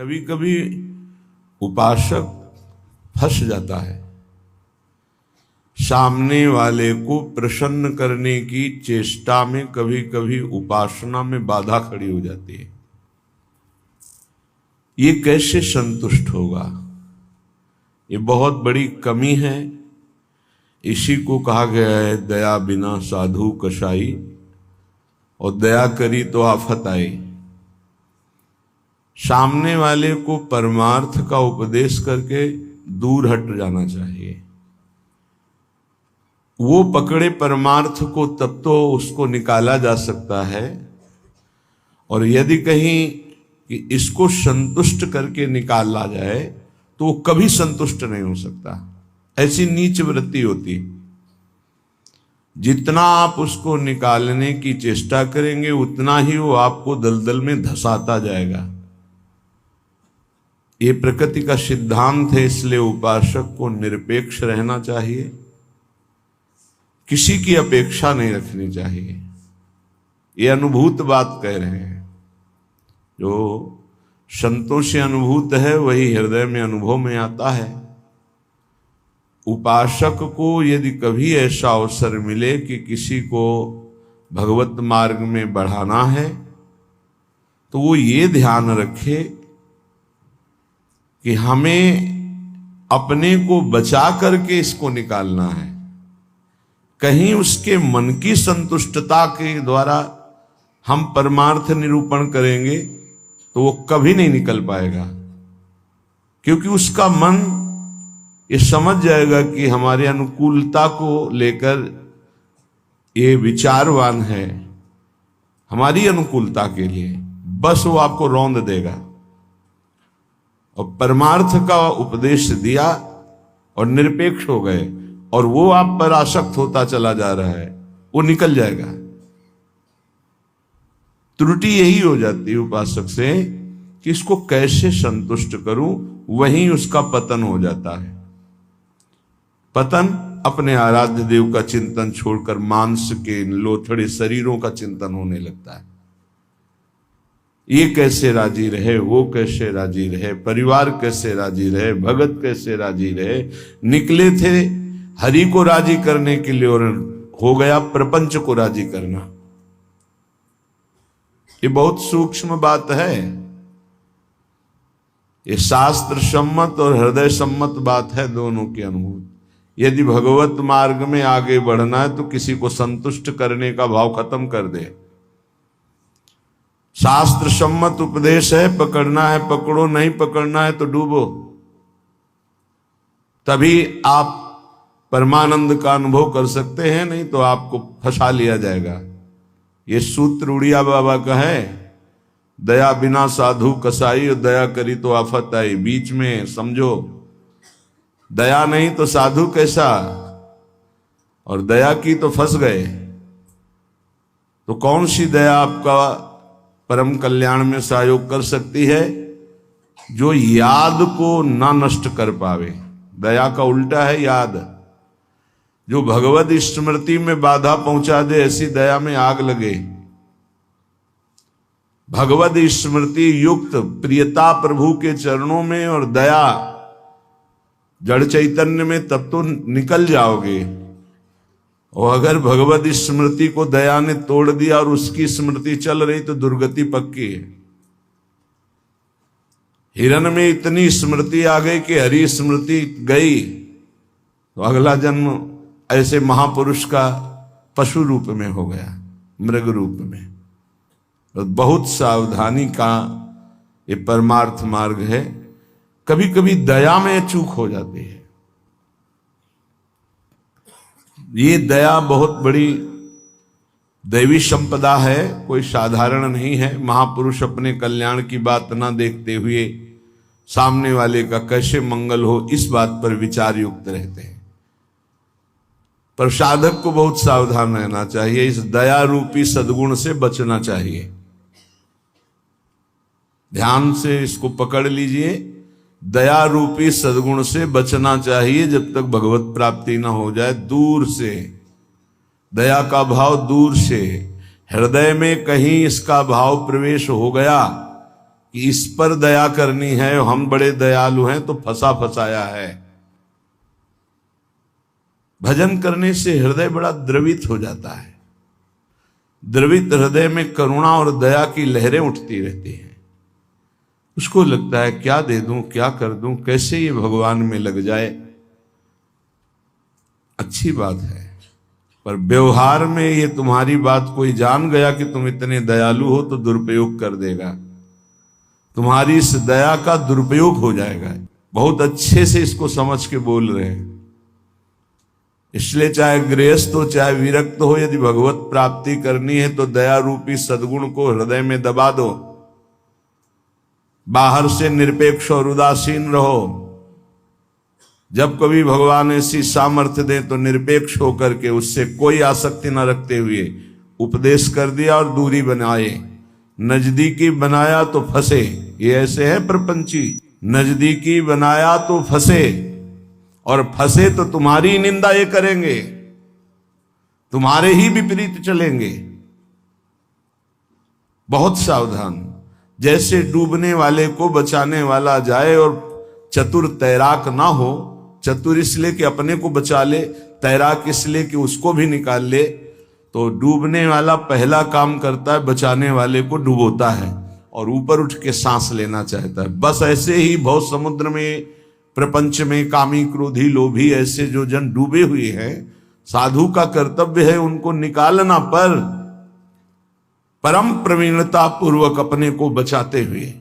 कभी कभी उपासक फंस जाता है। सामने वाले को प्रसन्न करने की चेष्टा में कभी कभी उपासना में बाधा खड़ी हो जाती है। ये कैसे संतुष्ट होगा? ये बहुत बड़ी कमी है। इसी को कहा गया है दया बिना साधु कसाई, और दया करी तो आफत आई। सामने वाले को परमार्थ का उपदेश करके दूर हट जाना चाहिए। वो पकड़े परमार्थ को तब तो उसको निकाला जा सकता है, और यदि कहीं कि इसको संतुष्ट करके निकाला जाए तो वो कभी संतुष्ट नहीं हो सकता। ऐसी नीच वृत्ति होती। जितना आप उसको निकालने की चेष्टा करेंगे उतना ही वो आपको दलदल में धंसाता जाएगा। ये प्रकृति का सिद्धांत है, इसलिए उपासक को निरपेक्ष रहना चाहिए, किसी की अपेक्षा नहीं रखनी चाहिए। ये अनुभूत बात कह रहे हैं। जो संतों से अनुभूत है वही हृदय में अनुभव में आता है। उपासक को यदि कभी ऐसा अवसर मिले कि किसी को भगवत मार्ग में बढ़ाना है तो वो ये ध्यान रखे कि हमें अपने को बचा करके इसको निकालना है। कहीं उसके मन की संतुष्टता के द्वारा हम परमार्थ निरूपण करेंगे तो वो कभी नहीं निकल पाएगा, क्योंकि उसका मन ये समझ जाएगा कि हमारे अनुकूलता को लेकर ये विचारवान है, हमारी अनुकूलता के लिए, बस वो आपको रौंद देगा। और परमार्थ का उपदेश दिया और निरपेक्ष हो गए और वो आप पर आसक्त होता चला जा रहा है, वो निकल जाएगा। त्रुटि यही हो जाती है उपासक से कि इसको कैसे संतुष्ट करूं, वहीं उसका पतन हो जाता है। पतन अपने आराध्य देव का चिंतन छोड़कर मांस के लोथड़े शरीरों का चिंतन होने लगता है। ये कैसे राजी रहे, वो कैसे राजी रहे, परिवार कैसे राजी रहे, भगत कैसे राजी रहे। निकले थे हरि को राजी करने के लिए और हो गया प्रपंच को राजी करना। ये बहुत सूक्ष्म बात है। ये शास्त्र सम्मत और हृदय सम्मत बात है, दोनों की अनुभूति। यदि भगवत मार्ग में आगे बढ़ना है तो किसी को संतुष्ट करने का भाव खत्म कर दे। शास्त्र सम्मत उपदेश है, पकड़ना है पकड़ो, नहीं पकड़ना है तो डूबो। तभी आप परमानंद का अनुभव कर सकते हैं, नहीं तो आपको फंसा लिया जाएगा। ये सूत्र उड़िया बाबा का है, दया बिना साधु कसाई और दया करी तो आफत आई। बीच में समझो, दया नहीं तो साधु कैसा, और दया की तो फंस गए। तो कौन सी दया आपका परम कल्याण में सहयोग कर सकती है? जो याद को ना नष्ट कर पावे। दया का उल्टा है याद। जो भगवत स्मृति में बाधा पहुंचा दे, ऐसी दया में आग लगे। भगवत स्मृति युक्त प्रियता प्रभु के चरणों में और दया जड़ चैतन्य में, तब तो निकल जाओगे। और अगर भगवत स्मृति को दया ने तोड़ दिया और उसकी स्मृति चल रही तो दुर्गति पक्की है। हिरण में इतनी स्मृति आ गई कि हरि स्मृति गई तो अगला जन्म ऐसे महापुरुष का पशु रूप में हो गया, मृग रूप में। तो बहुत सावधानी का ये परमार्थ मार्ग है। कभी कभी दया में चूक हो जाती है। ये दया बहुत बड़ी दैवी संपदा है, कोई साधारण नहीं है। महापुरुष अपने कल्याण की बात ना देखते हुए सामने वाले का कैसे मंगल हो, इस बात पर विचार युक्त रहते हैं। पर साधक को बहुत सावधान रहना चाहिए। इस दया रूपी सद्गुण से बचना चाहिए। ध्यान से इसको पकड़ लीजिए। दया रूपी सद्गुण से बचना चाहिए जब तक भगवत प्राप्ति न हो जाए। दूर से दया का भाव, दूर से हृदय में कहीं इसका भाव प्रवेश हो गया कि इस पर दया करनी है, हम बड़े दयालु हैं तो फंसा फंसाया है। भजन करने से हृदय बड़ा द्रवित हो जाता है। द्रवित हृदय में करुणा और दया की लहरें उठती रहती हैं। उसको लगता है क्या दे दूं, क्या कर दूं, कैसे ये भगवान में लग जाए। अच्छी बात है, पर व्यवहार में ये तुम्हारी बात कोई जान गया कि तुम इतने दयालु हो तो दुरुपयोग कर देगा। तुम्हारी इस दया का दुरुपयोग हो जाएगा। बहुत अच्छे से इसको समझ के बोल रहे हैं। इसलिए चाहे गृहस्थ हो चाहे विरक्त हो, यदि भगवत प्राप्ति करनी है तो दया रूपी सद्गुण को हृदय में दबा दो। बाहर से निरपेक्ष और उदासीन रहो। जब कभी भगवान ऐसी सामर्थ्य दे तो निरपेक्ष होकर के उससे कोई आसक्ति न रखते हुए उपदेश कर दिया और दूरी बनाए। नजदीकी बनाया तो फंसे, ये ऐसे है प्रपंची। नजदीकी बनाया तो फंसे, और फंसे तो तुम्हारी निंदा ये करेंगे, तुम्हारे ही विपरीत चलेंगे। बहुत सावधान। जैसे डूबने वाले को बचाने वाला जाए और चतुर तैराक ना हो, चतुर इसलिए कि अपने को बचा ले, तैराक इसलिए कि उसको भी निकाल ले, तो डूबने वाला पहला काम करता है बचाने वाले को डुबोता है और ऊपर उठ के सांस लेना चाहता है। बस ऐसे ही बहुत समुद्र में, प्रपंच में कामी क्रोधी लोभी ऐसे जो जन डूबे हुए हैं, साधु का कर्तव्य है उनको निकालना, पर परम प्रवीणता पूर्वक अपने को बचाते हुए,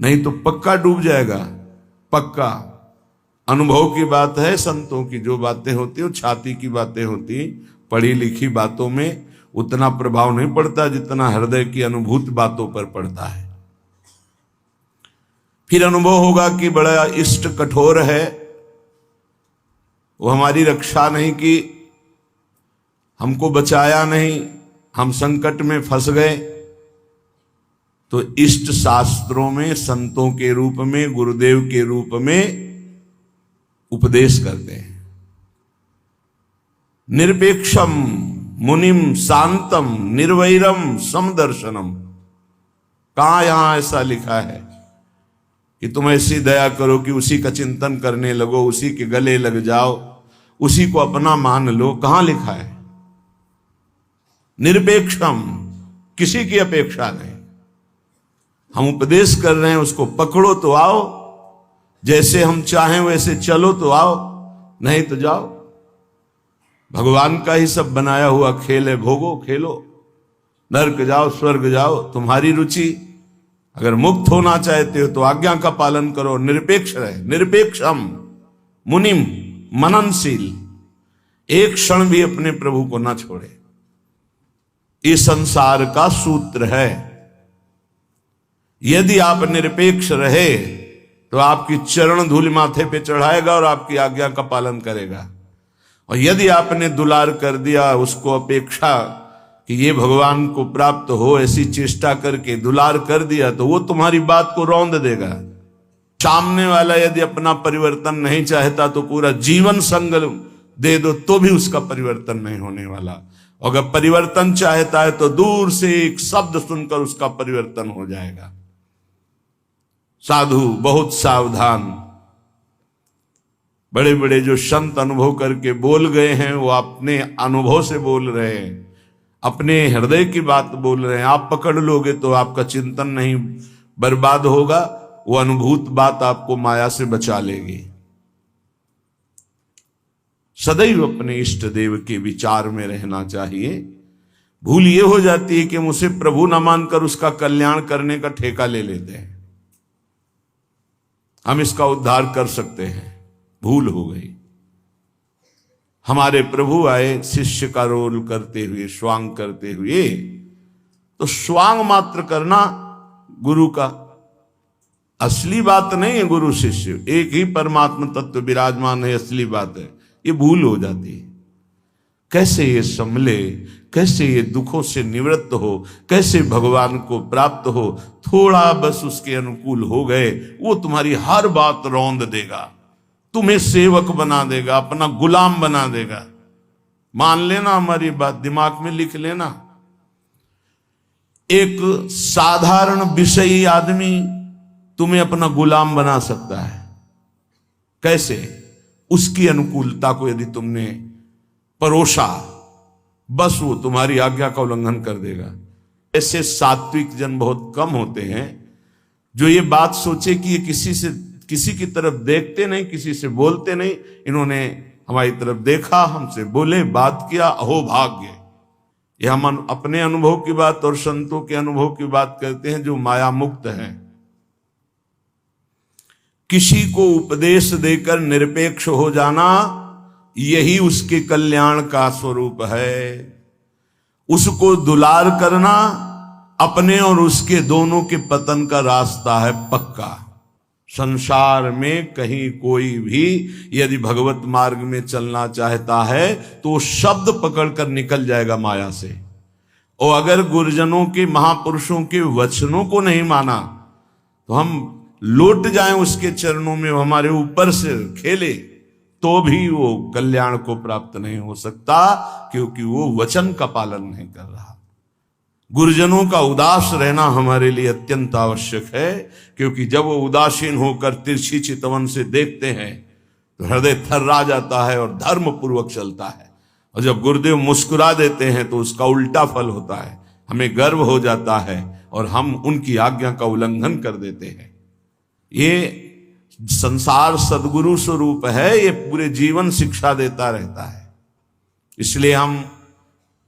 नहीं तो पक्का डूब जाएगा। पक्का अनुभव की बात है। संतों की जो बातें होती है वो छाती की बातें होती, पढ़ी लिखी बातों में उतना प्रभाव नहीं पड़ता जितना हृदय की अनुभूत बातों पर पड़ता है। फिर अनुभव होगा कि बड़ा इष्ट कठोर है, वो हमारी रक्षा नहीं की, हमको बचाया नहीं, हम संकट में फंस गए। तो इष्ट शास्त्रों में संतों के रूप में, गुरुदेव के रूप में उपदेश करते हैं। निरपेक्षम मुनिम शांतम निर्वैरम समदर्शनम। कहां यहां ऐसा लिखा है कि तुम ऐसी दया करो कि उसी का चिंतन करने लगो, उसी के गले लग जाओ, उसी को अपना मान लो? कहां लिखा है? निरपेक्षम, किसी की अपेक्षा नहीं। हम उपदेश कर रहे हैं, उसको पकड़ो तो आओ, जैसे हम चाहें वैसे चलो तो आओ, नहीं तो जाओ। भगवान का ही सब बनाया हुआ खेल है, भोगो, खेलो, नरक जाओ स्वर्ग जाओ, तुम्हारी रुचि। अगर मुक्त होना चाहते हो तो आज्ञा का पालन करो, निरपेक्ष रहे। निरपेक्षम मुनिम, मननशील, एक क्षण भी अपने प्रभु को ना छोड़े। इस संसार का सूत्र है। यदि आप निरपेक्ष रहे तो आपकी चरण धूल माथे पे चढ़ाएगा और आपकी आज्ञा का पालन करेगा। और यदि आपने दुलार कर दिया, उसको अपेक्षा कि ये भगवान को प्राप्त हो, ऐसी चेष्टा करके दुलार कर दिया, तो वो तुम्हारी बात को रौंद देगा। सामने वाला यदि अपना परिवर्तन नहीं चाहता तो पूरा जीवन संग दे दो तो भी उसका परिवर्तन नहीं होने वाला। अगर परिवर्तन चाहता है तो दूर से एक शब्द सुनकर उसका परिवर्तन हो जाएगा। साधु बहुत सावधान। बड़े बड़े जो संत अनुभव करके बोल गए हैं वो अपने अनुभव से बोल रहे हैं, अपने हृदय की बात बोल रहे हैं। आप पकड़ लोगे तो आपका चिंतन नहीं बर्बाद होगा, वो अनुभूत बात आपको माया से बचा लेगी। सदैव अपने इष्ट देव के विचार में रहना चाहिए। भूल ये हो जाती है कि हम उसे प्रभु न मानकर उसका कल्याण करने का ठेका ले लेते हैं, हम इसका उद्धार कर सकते हैं। भूल हो गई। हमारे प्रभु आए शिष्य का रोल करते हुए, स्वांग करते हुए, तो स्वांग मात्र करना गुरु का असली बात नहीं है। गुरु शिष्य एक ही परमात्मा तत्व विराजमान है, असली बात है। ये भूल हो जाती है। कैसे ये संभले, कैसे ये दुखों से निवृत्त हो, कैसे भगवान को प्राप्त हो। थोड़ा बस उसके अनुकूल हो गए, वो तुम्हारी हर बात रौंद देगा, तुम्हें सेवक बना देगा, अपना गुलाम बना देगा। मान लेना हमारी बात, दिमाग में लिख लेना। एक साधारण विषयी आदमी तुम्हें अपना गुलाम बना सकता है। कैसे? उसकी अनुकूलता को यदि तुमने परोसा, बस वो तुम्हारी आज्ञा का उल्लंघन कर देगा। ऐसे सात्विक जन बहुत कम होते हैं जो ये बात सोचे कि ये किसी की तरफ देखते नहीं, किसी से बोलते नहीं, इन्होंने हमारी तरफ देखा, हमसे बोले, बात किया, अहो भाग्य। यह हम अपने अनुभव की बात और संतों के अनुभव की बात करते हैं जो माया मुक्त हैं। किसी को उपदेश देकर निरपेक्ष हो जाना, यही उसके कल्याण का स्वरूप है। उसको दुलार करना अपने और उसके दोनों के पतन का रास्ता है पक्का। संसार में कहीं कोई भी यदि भगवत मार्ग में चलना चाहता है तो वो शब्द पकड़कर निकल जाएगा माया से। और अगर गुरुजनों के, महापुरुषों के वचनों को नहीं माना तो हम लौट जाएं उसके चरणों में, हमारे ऊपर से खेले, तो भी वो कल्याण को प्राप्त नहीं हो सकता, क्योंकि वो वचन का पालन नहीं कर रहा। गुरुजनों का उदास रहना हमारे लिए अत्यंत आवश्यक है, क्योंकि जब वो उदासीन होकर तिरछी चितवन से देखते हैं तो हृदय थर्रा जाता है और धर्म पूर्वक चलता है। और जब गुरुदेव मुस्कुरा देते हैं तो उसका उल्टा फल होता है, हमें गर्व हो जाता है और हम उनकी आज्ञा का उल्लंघन कर देते हैं। ये संसार सद्गुरु स्वरूप है, ये पूरे जीवन शिक्षा देता रहता है। इसलिए हम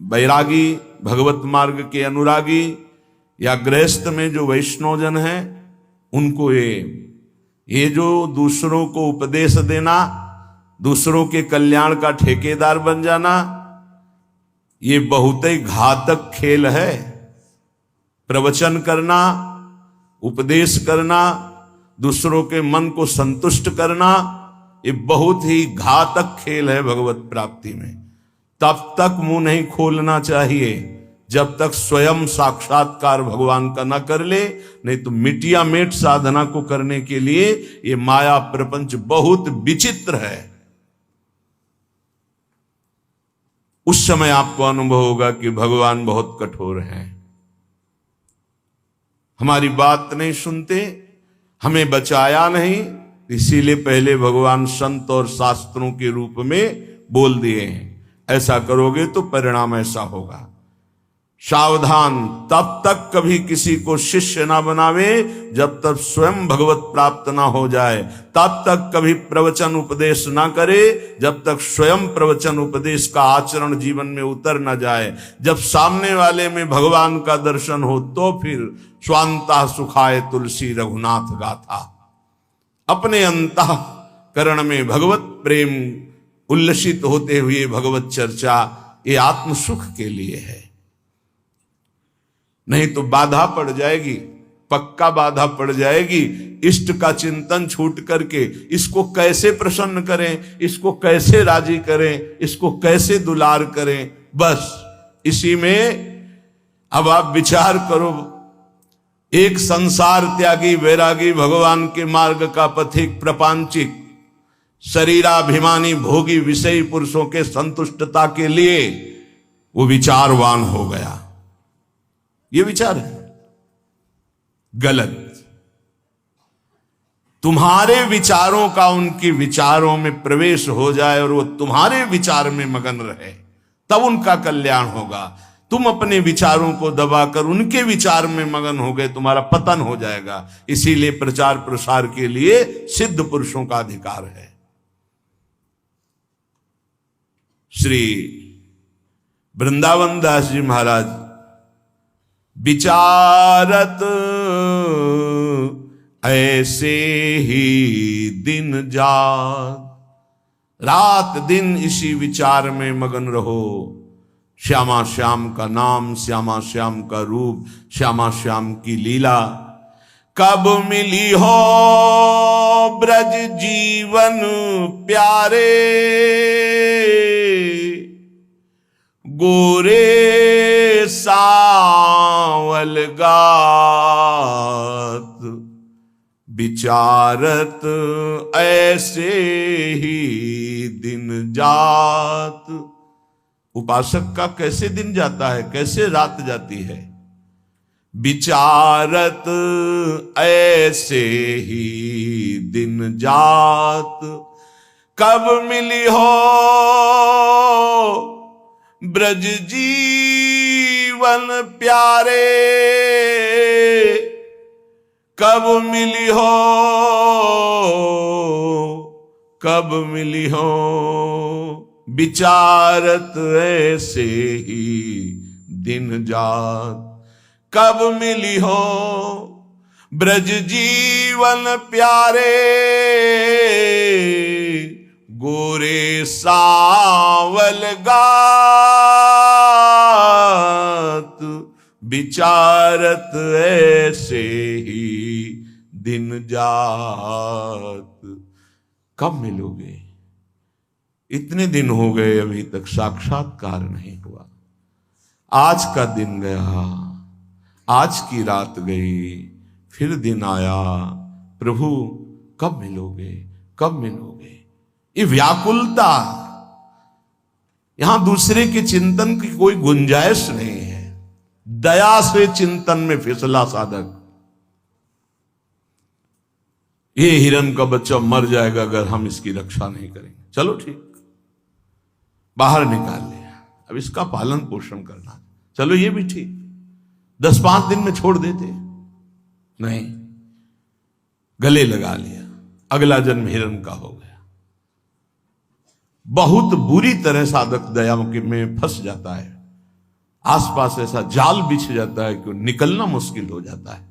बैरागी, भगवत मार्ग के अनुरागी या गृहस्थ में जो वैष्णवजन हैं, उनको ये जो दूसरों को उपदेश देना, दूसरों के कल्याण का ठेकेदार बन जाना, ये बहुत ही घातक खेल है। प्रवचन करना, उपदेश करना, दूसरों के मन को संतुष्ट करना, ये बहुत ही घातक खेल है भगवत प्राप्ति में। तब तक मुंह नहीं खोलना चाहिए जब तक स्वयं साक्षात्कार भगवान का न कर ले, नहीं तो मिटिया मेट साधना को करने के लिए ये माया प्रपंच बहुत विचित्र है। उस समय आपको अनुभव होगा कि भगवान बहुत कठोर हैं, हमारी बात नहीं सुनते, हमें बचाया नहीं, इसीलिए पहले भगवान संत और शास्त्रों के रूप में बोल दिए हैं, ऐसा करोगे तो परिणाम ऐसा होगा। सावधान, तब तक कभी किसी को शिष्य ना बनावे जब तक स्वयं भगवत प्राप्त ना हो जाए। तब तक कभी प्रवचन उपदेश ना करे जब तक स्वयं प्रवचन उपदेश का आचरण जीवन में उतर ना जाए। जब सामने वाले में भगवान का दर्शन हो तो फिर स्वांता सुखाए तुलसी रघुनाथ गाथा। अपने अंतःकरण में भगवत प्रेम उल्लसित होते हुए भगवत चर्चा, ये आत्म सुख के लिए है। नहीं तो बाधा पड़ जाएगी, पक्का बाधा पड़ जाएगी। इष्ट का चिंतन छूट करके इसको कैसे प्रसन्न करें, इसको कैसे राजी करें, इसको कैसे दुलार करें, बस इसी में अब आप विचार करो। एक संसार त्यागी वैरागी भगवान के मार्ग का पथिक प्रपंचिक शरीराभिमानी भोगी विषयी पुरुषों के संतुष्टता के लिए वो विचारवान हो गया। ये विचार है गलत। तुम्हारे विचारों का उनके विचारों में प्रवेश हो जाए और वो तुम्हारे विचार में मगन रहे, तब उनका कल्याण होगा। तुम अपने विचारों को दबाकर उनके विचार में मगन हो गए, तुम्हारा पतन हो जाएगा। इसीलिए प्रचार प्रसार के लिए सिद्ध पुरुषों का अधिकार है। श्री वृंदावन दास जी महाराज विचारत ऐसे ही दिन जात, रात दिन इसी विचार में मगन रहो। श्यामा श्याम का नाम, श्यामा श्याम का रूप, श्यामा श्याम की लीला। कब मिली हो ब्रज जीवन प्यारे, गोरे सावल गात। विचारत ऐसे ही दिन जात। उपासक का कैसे दिन जाता है, कैसे रात जाती है। विचारत ऐसे ही दिन जात, कब मिली हो ब्रज जीवन प्यारे, कब मिली हो, कब मिली हो विचारत ऐसे ही दिन जात, कब मिली हो ब्रज जीवन प्यारे, गोरे सावल गात, विचारत ऐसे ही दिन जात। कब मिलोगे? इतने दिन हो गए अभी तक साक्षात्कार नहीं हुआ। आज का दिन गया, आज की रात गई, फिर दिन आया, प्रभु कब मिलोगे, कब मिलोगे? ये व्याकुलता, यहां दूसरे के चिंतन की कोई गुंजाइश नहीं है। दया से चिंतन में फिसला साधक। ये हिरण का बच्चा मर जाएगा अगर हम इसकी रक्षा नहीं करेंगे, चलो ठीक, बाहर निकाल लिया, अब इसका पालन पोषण करना, चलो ये भी ठीक, 10-5 दिन में छोड़ देते, नहीं, गले लगा लिया, अगला जन्म हिरण का हो गया। बहुत बुरी तरह साधक दया में फंस जाता है, आसपास ऐसा जाल बिछ जाता है कि निकलना मुश्किल हो जाता है।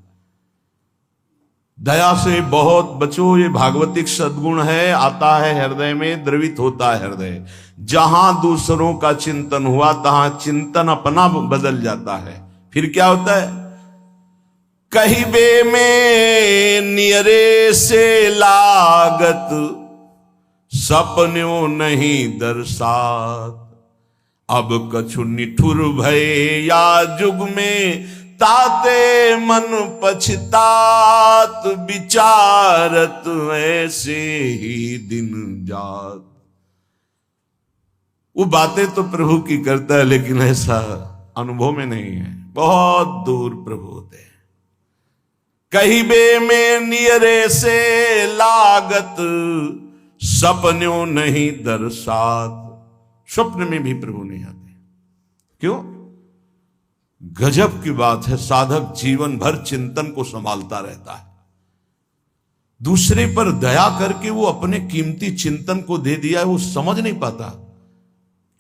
दया से बहुत बचो, ये भागवतिक सद्गुण है, आता है हृदय में, द्रवित होता है हृदय। जहां दूसरों का चिंतन हुआ तहां चिंतन अपना बदल जाता है। फिर क्या होता है? कहिबे में नियरे से लागत, सपन्यों नहीं दर्शात, अब कछु निठुर भय या जुग में, ताते मन पछतात, विचारत ऐसे ही दिन जात। वो बातें तो प्रभु की करता है, लेकिन ऐसा अनुभव में नहीं है, बहुत दूर प्रभु होते हैं। कहिबे में नियरे से लागत, सपन्यों नहीं दर्शात। स्वप्न में भी प्रभु नहीं आते। क्यों? गजब की बात है, साधक जीवन भर चिंतन को संभालता रहता है, दूसरे पर दया करके वो अपने कीमती चिंतन को दे दिया है, वो समझ नहीं पाता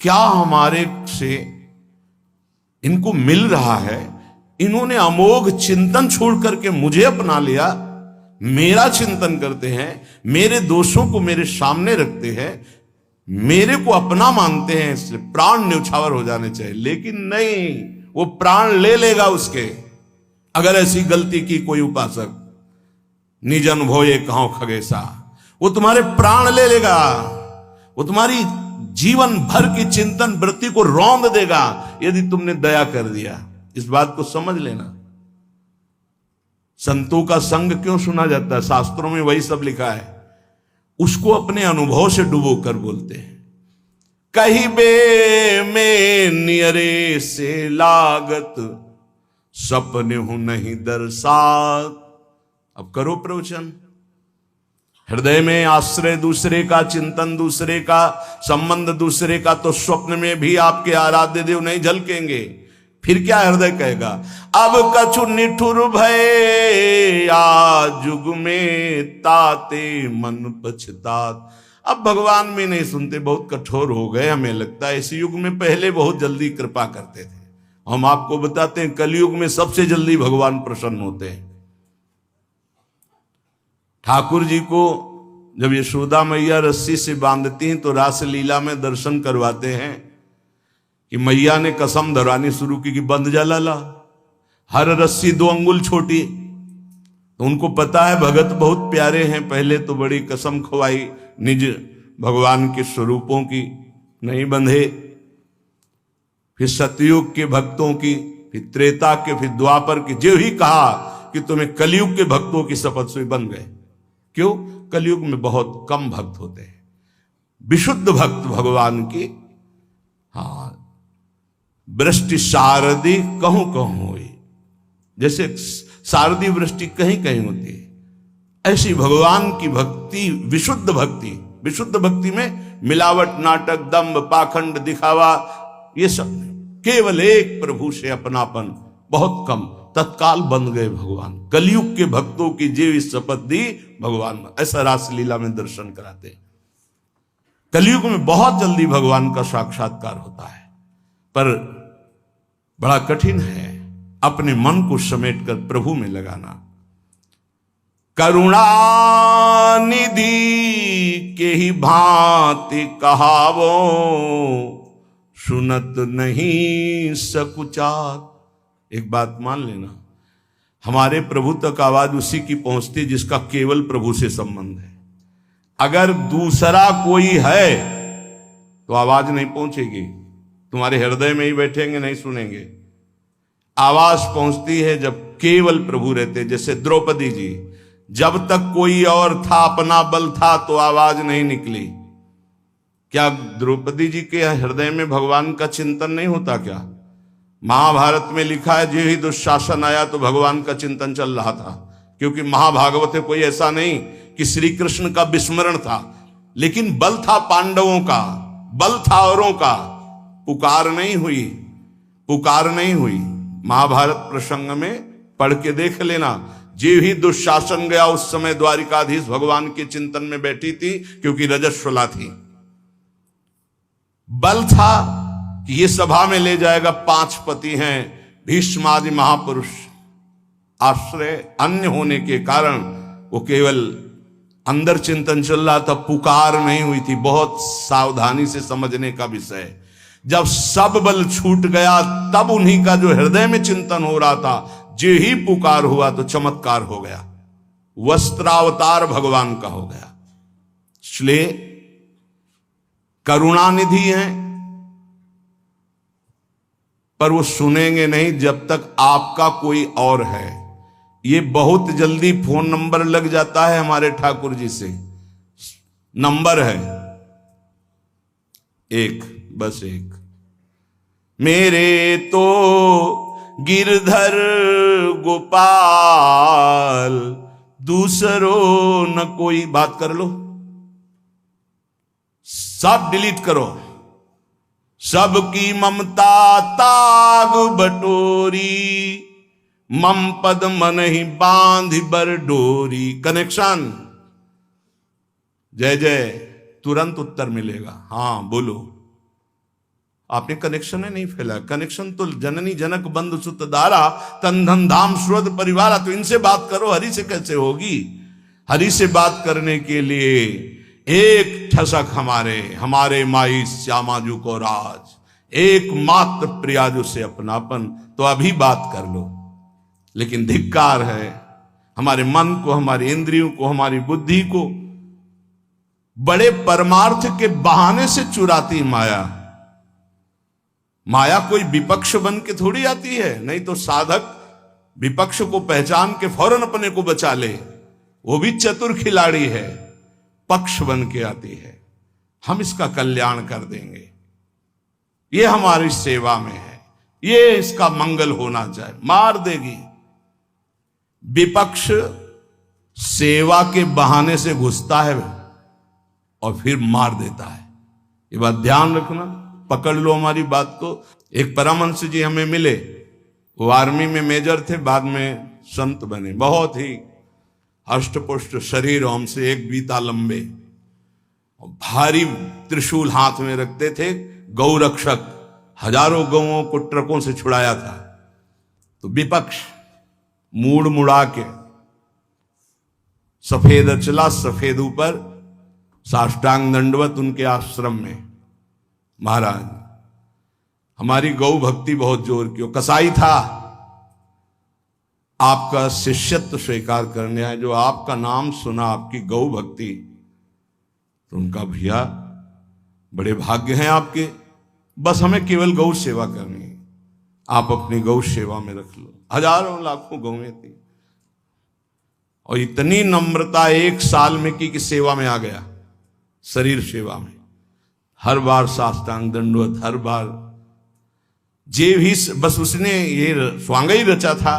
क्या हमारे से इनको मिल रहा है। इन्होंने अमोघ चिंतन छोड़ करके मुझे अपना लिया, मेरा चिंतन करते हैं, मेरे दोषों को मेरे सामने रखते हैं, मेरे को अपना मानते हैं, इसलिए प्राण न्यौछावर हो जाने चाहिए। लेकिन नहीं, वो प्राण ले लेगा उसके, अगर ऐसी गलती की कोई उपासक। निज अनुभव कहो खगेसा, वो तुम्हारे प्राण ले लेगा, वो तुम्हारी जीवन भर की चिंतन वृत्ति को रौंद देगा यदि तुमने दया कर दिया। इस बात को समझ लेना। संतों का संग क्यों सुना जाता है? शास्त्रों में वही सब लिखा है, उसको अपने अनुभव से डुबो कर बोलते हैं। कहिबे में नियरे से लागत, सपने हूं नहीं दर्शात। अब करो प्रवचन। हृदय में आश्रय दूसरे का, चिंतन दूसरे का, संबंध दूसरे का, तो स्वप्न में भी आपके आराध्य देव नहीं झलकेंगे। फिर क्या हृदय कहेगा? अब कछु निठुर भय या जुग में, ताते मन पछतात। अब भगवान भी नहीं सुनते, बहुत कठोर हो गए, हमें लगता है इस युग में पहले बहुत जल्दी कृपा करते थे। हम आपको बताते हैं कलयुग में सबसे जल्दी भगवान प्रसन्न होते हैं। ठाकुर जी को जब यशोदा मैया रस्सी से बांधती हैं तो रास लीला में दर्शन करवाते हैं कि मैया ने कसम धरवानी शुरू की कि बंध जा लाला, हर रस्सी 2 अंगुल छोटी। तो उनको पता है भगत बहुत प्यारे हैं, पहले तो बड़ी कसम खवाई निज भगवान के स्वरूपों की, नहीं बंधे। फिर सतयुग के भक्तों की, फिर त्रेता के, फिर द्वापर की, जो ही कहा कि तुम्हें कलयुग के भक्तों की शपथ से बन गए। क्यों? कलयुग में बहुत कम भक्त होते हैं, विशुद्ध भक्त भगवान की। हाँ, वृष्टि शारदी कहूं कहूं हुई, जैसे शारदीय वृष्टि कहीं कहीं होती है, ऐसी भगवान की भक्ति, विशुद्ध भक्ति। विशुद्ध भक्ति में मिलावट, नाटक, दंभ, पाखंड, दिखावा, ये सब नहीं। केवल एक प्रभु से अपनापन, बहुत कम, तत्काल बन गए भगवान। कलयुग के भक्तों की जीव शपथ दी भगवान, ऐसा रासलीला में दर्शन कराते हैं। कलयुग में बहुत जल्दी भगवान का साक्षात्कार होता है, पर बड़ा कठिन है अपने मन को समेटकर प्रभु में लगाना। करुणा निधि के ही भांति कहावो, सुनत नहीं सकुचार। एक बात मान लेना, हमारे प्रभु तक आवाज उसी की पहुंचती जिसका केवल प्रभु से संबंध है। अगर दूसरा कोई है तो आवाज नहीं पहुंचेगी, तुम्हारे हृदय में ही बैठेंगे, नहीं सुनेंगे। आवाज पहुंचती है जब केवल प्रभु रहते। जैसे द्रौपदी जी, जब तक कोई और था, अपना बल था, तो आवाज नहीं निकली। क्या द्रौपदी जी के हृदय में भगवान का चिंतन नहीं होता क्या? महाभारत में लिखा है, जो ही दुशासन आया तो भगवान का चिंतन चल रहा था, क्योंकि महाभागवत कोई ऐसा नहीं कि श्री कृष्ण का विस्मरण था, लेकिन बल था पांडवों का, बल था औरों का, पुकार नहीं हुई, पुकार नहीं हुई। महाभारत प्रसंग में पढ़ के देख लेना, जो ही दुशासन गया उस समय द्वारिकाधीश भगवान के चिंतन में बैठी थी, क्योंकि रजस्वला थी। बल था कि ये सभा में ले जाएगा, 5 पति हैं, भीष्मादि महापुरुष, आश्रय अन्य होने के कारण वो केवल अंदर चिंतन चल रहा था, पुकार नहीं हुई थी। बहुत सावधानी से समझने का विषय। जब सब बल छूट गया तब उन्हीं का जो हृदय में चिंतन हो रहा था, जो ही पुकार हुआ तो चमत्कार हो गया, वस्त्रावतार भगवान का हो गया। इसलिए करुणानिधि हैं, पर वो सुनेंगे नहीं जब तक आपका कोई और है। ये बहुत जल्दी फोन नंबर लग जाता है हमारे ठाकुर जी से। नंबर है एक, बस एक। मेरे तो गिरधर गोपाल, दूसरों न कोई। बात कर लो, सब डिलीट करो। सबकी ममता ताग बटोरी, मम पद मन ही बांध बर डोरी। कनेक्शन, जय जय, तुरंत उत्तर मिलेगा। हाँ बोलो, आपने कनेक्शन है नहीं फैला। कनेक्शन तो जननी जनक बंधु सुत दारा, तन धन धाम सुरद परिवारा। तो इनसे बात करो, हरि से कैसे होगी? हरि से बात करने के लिए एक ठसक हमारे माई श्यामाजू को राज, एक मात्र प्रियाजू से अपनापन, तो अभी बात कर लो। लेकिन धिक्कार है हमारे मन को, हमारी इंद्रियों को, हमारी बुद्धि को बड़े परमार्थ के बहाने से चुराती माया। माया कोई विपक्ष बन के थोड़ी आती है, नहीं तो साधक विपक्ष को पहचान के फौरन अपने को बचा ले, वो भी चतुर खिलाड़ी है, पक्ष बन के आती है। हम इसका कल्याण कर देंगे, ये हमारी सेवा में है, ये इसका मंगल होना चाहिए। मार देगी। विपक्ष सेवा के बहाने से घुसता है और फिर मार देता है। ये बात ध्यान रखना, पकड़ लो हमारी बात को। एक परमहंस जी हमें मिले, वो आर्मी में मेजर थे, बाद में संत बने। बहुत ही हष्टपुष्ट शरीर, हमसे 1 बीता लंबे, भारी त्रिशूल हाथ में रखते थे। गौ रक्षक, हजारों गौओं को ट्रकों से छुड़ाया था। तो विपक्ष मूड मुड़ा के सफेद अचला, सफेद ऊपर, साष्टांग दंडवत उनके आश्रम में। महाराज हमारी गौ भक्ति बहुत जोर की। कसाई था, आपका शिष्यत्व स्वीकार करने आए, जो आपका नाम सुना, आपकी गौ भक्ति, तो उनका भैया बड़े भाग्य हैं आपके, बस हमें केवल गौ सेवा करनी है, आप अपनी गौ सेवा में रख लो। हजारों लाखों गौएं थी और इतनी नम्रता 1 साल में की कि सेवा में आ गया, शरीर सेवा में। हर बार साष्टांग दंडवत, हर बार जे भी, बस उसने ये स्वांग ही रचा था,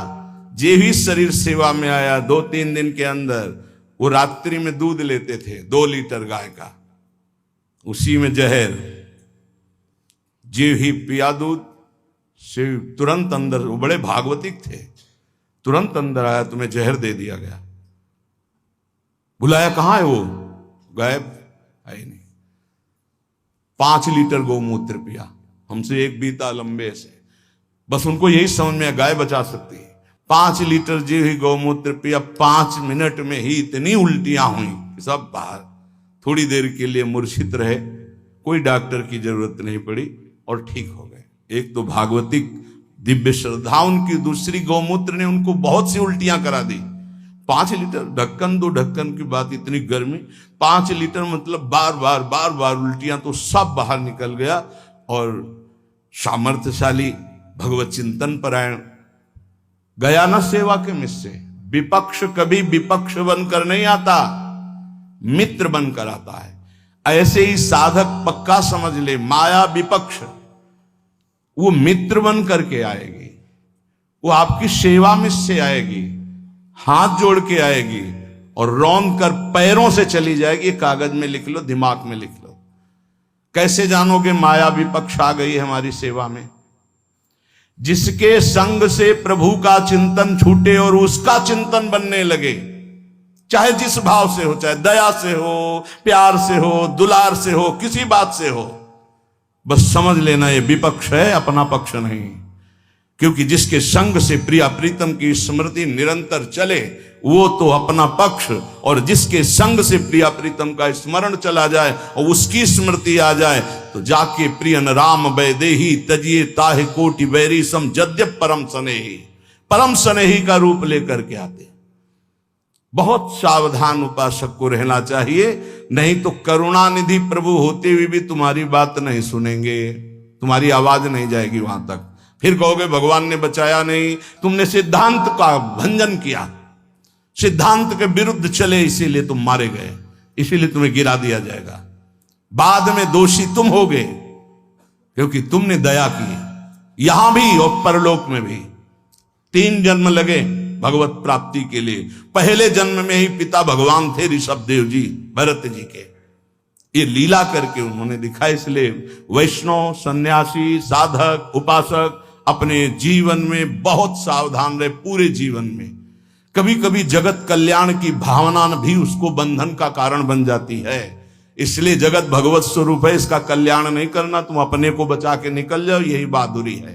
जे भी शरीर सेवा में आया 2-3 दिन के अंदर वो रात्रि में दूध लेते थे 2 लीटर गाय का, उसी में जहर, जे ही पिया दूध से तुरंत अंदर, वो बड़े भागवतिक थे, तुरंत अंदर आया, तुम्हें जहर दे दिया गया। बुलाया, कहां है वो? गायब, है ही नहीं। 5 लीटर गौमूत्र पिया, हमसे एक बीता लंबे से, बस उनको यही समझ में गाय बचा सकती है। 5 लीटर जी हुई गौमूत्र पिया, 5 मिनट में ही इतनी उल्टियां हुई, सब बाहर। थोड़ी देर के लिए मूर्छित रहे, कोई डॉक्टर की जरूरत नहीं पड़ी और ठीक हो गए। एक तो भागवतिक दिव्य श्रद्धा उनकी, दूसरी गौमूत्र ने उनको बहुत सी उल्टियां करा दी। 5 लीटर, ढक्कन 2 ढक्कन की बात, इतनी गर्मी, 5 लीटर मतलब बार बार उल्टियां, तो सब बाहर निकल गया। और सामर्थ्यशाली भगवत चिंतन परायण गया न सेवा के मिस से। विपक्ष कभी विपक्ष बनकर नहीं आता, मित्र बनकर आता है। ऐसे ही साधक पक्का समझ ले, माया विपक्ष, वो मित्र बन करके आएगी, वो आपकी सेवा में से आएगी, हाथ जोड़ के आएगी और रौंद कर पैरों से चली जाएगी। कागज में लिख लो, दिमाग में लिख लो। कैसे जानोगे माया विपक्ष आ गई हमारी सेवा में? जिसके संग से प्रभु का चिंतन छूटे और उसका चिंतन बनने लगे, चाहे जिस भाव से हो, चाहे दया से हो, प्यार से हो, दुलार से हो, किसी बात से हो, बस समझ लेना ये विपक्ष है, अपना पक्ष नहीं। क्योंकि जिसके संग से प्रिया प्रीतम की स्मृति निरंतर चले वो तो अपना पक्ष, और जिसके संग से प्रिया प्रीतम का स्मरण चला जाए और उसकी स्मृति आ जाए तो जाके प्रियन राम वैदेही तजिए ताहे कोटि वैरी सम जद्यप परम स्नेही, परम स्नेही का रूप लेकर के आते। बहुत सावधान उपासक को रहना चाहिए, नहीं तो करुणानिधि प्रभु होते हुए भी तुम्हारी बात नहीं सुनेंगे, तुम्हारी आवाज नहीं जाएगी वहां तक। फिर कहोगे भगवान ने बचाया नहीं, तुमने सिद्धांत का भंजन किया, सिद्धांत के विरुद्ध चले, इसीलिए तुम मारे गए, इसीलिए तुम्हें गिरा दिया जाएगा। बाद में दोषी तुम होगे क्योंकि तुमने दया की, यहां भी और परलोक में भी। 3 जन्म लगे भगवत प्राप्ति के लिए। पहले जन्म में ही पिता भगवान थे ऋषभ देव जी, भरत जी के। ये लीला करके उन्होंने दिखा। इसलिए वैष्णव, सन्यासी, साधक, उपासक अपने जीवन में बहुत सावधान रहे, पूरे जीवन में। कभी कभी जगत कल्याण की भावना भी उसको बंधन का कारण बन जाती है। इसलिए जगत भगवत स्वरूप है, इसका कल्याण नहीं करना, तुम अपने को बचा के निकल जाओ, यही बहादुरी है।